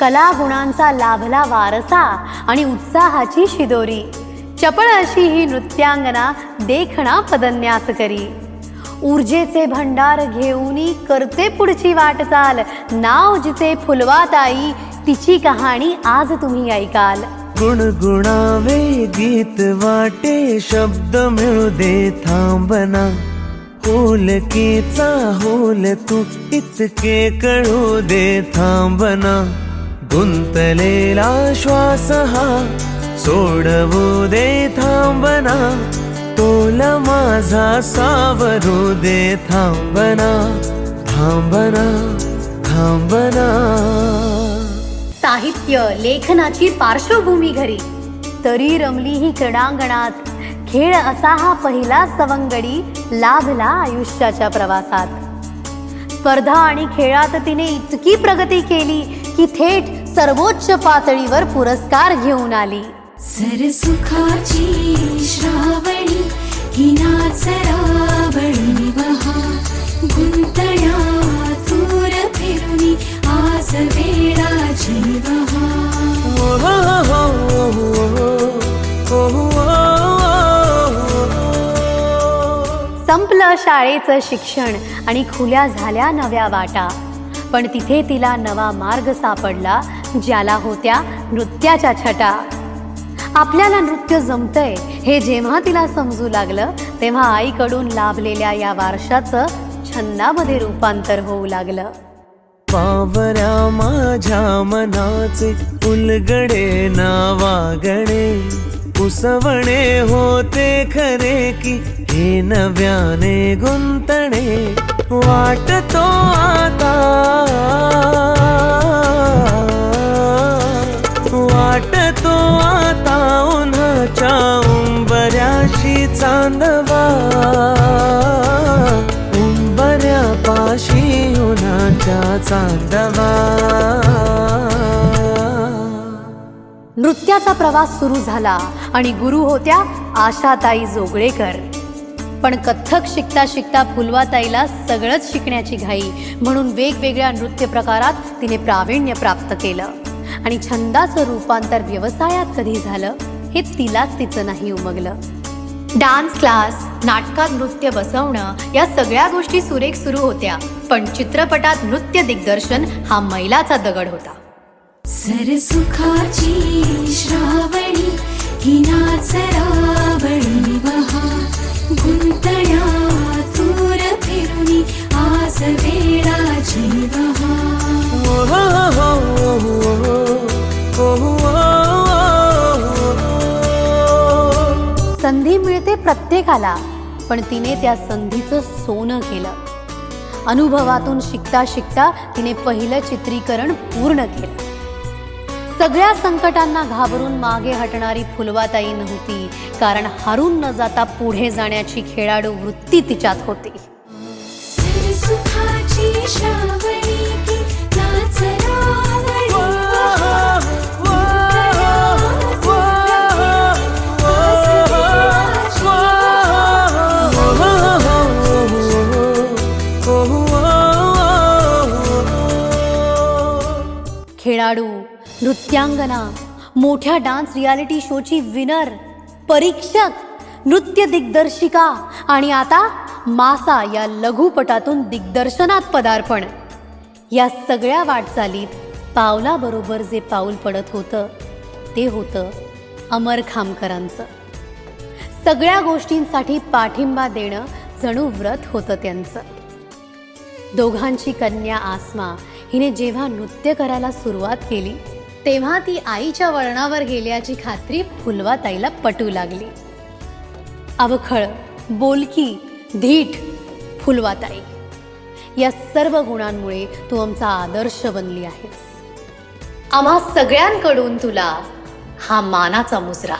कला गुणांचा लाभला वारसा आणि उत्साहाची शिदोरी। चपळ अशी ही नृत्यांगना देखणा पदन्यास करी। ऊर्जेचे भंडार घेऊनी करते पुढची वाटचाल। नाव जिचे फुलवाताई तिची कहाणी आज तुम्ही ऐकाल। गुणगुणावे गीत वाटे शब्द मिळू दे थांबना। होलकीचा होल तू इतके कळू दे थांबना। गुंतलेला श्वास हा सोडवू दे थांबना। तोल माझा सावरू दे थांबना थांबना थांबना। साहित्य लेखनाची पार्श्वभूमी घरी तरी रमली ही क्रीडांगणात। खेळ असा हा पहिला सवंगडी लाभला आयुष्याच्या प्रवासात। स्पर्धा आणि खेळात तिने इतकी प्रगती केली की थेट सर्वोच्च पातळीवर पुरस्कार घेऊन आली। सरसुखाची श्रावणी ही नाचरावणी वहा। गुंतण्या दूर फिरुनी आज वेळा जीवहा। संपलं शाळेचं शिक्षण आणि खुल्या झाल्या नव्या वाटा। पण तिथे तिला नवा मार्ग सापडला ज्याला होत्या नृत्याच्या छटा। आपल्याला नृत्य जमतंय हे जेव्हा तिला समजू लागलं तेव्हा आईकडून लाभलेल्या या वारशाचं छंदामध्ये रूपांतर होऊ लागलं। पावऱ्या माझ्या मनाचे उलगडे नावागडे। उसवणे होते खरे की हे नव्याने गुंतणे। वाटतो आता वाटतो आता उन्हाच्या उंबऱ्याशी चांदवा। उंबऱ्यापाशी उन्हाच्या चांदवा। नृत्याचा प्रवास सुरू झाला आणि गुरु होत्या आशाताई जोगळेकर। पण कथ्थक शिकता शिकता फुलवाताईला सगळंच शिकण्याची घाई म्हणून वेगवेगळ्या नृत्य प्रकारात तिने प्रावीण्य प्राप्त केलं। आणि छंदाचं रूपांतर व्यवसायात कधी झालं हे तिलाच तिचं नाही उमगलं। डान्स क्लास, नाटकात नृत्य बसवणं या सगळ्या गोष्टी सुरेख सुरू होत्या, पण चित्रपटात नृत्य दिग्दर्शन हा मैलाचा दगड होता। सरसुखाची श्रावणी ही नाचरावणी वहा। गुंतण्या दूर फिरुनी आज वेळा जीवहा। संधी मिळते प्रत्येकाला, पण तिने त्या संधीचं सोनं केलं। अनुभवातून शिकता शिकता तिने पहिलं चित्रीकरण पूर्ण केलं। सगळ्या संकटांना घाबरून मागे हटणारी फुलवाताई नव्हती, कारण हारून न जाता पुढे जाण्याची खेळाडू वृत्ती तिच्यात होती। सरसुखाची श्रावणी ही नाचरावणी वहा। खेळाडू, नृत्यांगना, मोठ्या डान्स रियालिटी शोची विनर, परीक्षक, नृत्य दिग्दर्शिका आणि आता मासा या लघुपटातून दिग्दर्शनात पदार्पण। या सगळ्या वाटचालीत पावलाबरोबर जे पाऊल पडत होतं ते होतं अमर खामकरांचं। सगळ्या गोष्टींसाठी पाठिंबा देणं जणू व्रत होतं त्यांचं। दोघांची कन्या आसमा हिने जेव्हा नृत्य करायला सुरुवात केली तेव्हा ती आईच्या वळणावर गेल्याची खात्री फुलवाताईला पटू लागली। अवखळ, बोलकी, धीट फुलवाताई या सर्व गुणांमुळे तू आमचा आदर्श बनली आहेस। आम्हा सगळ्यांकडून तुला हा मानाचा मुजरा।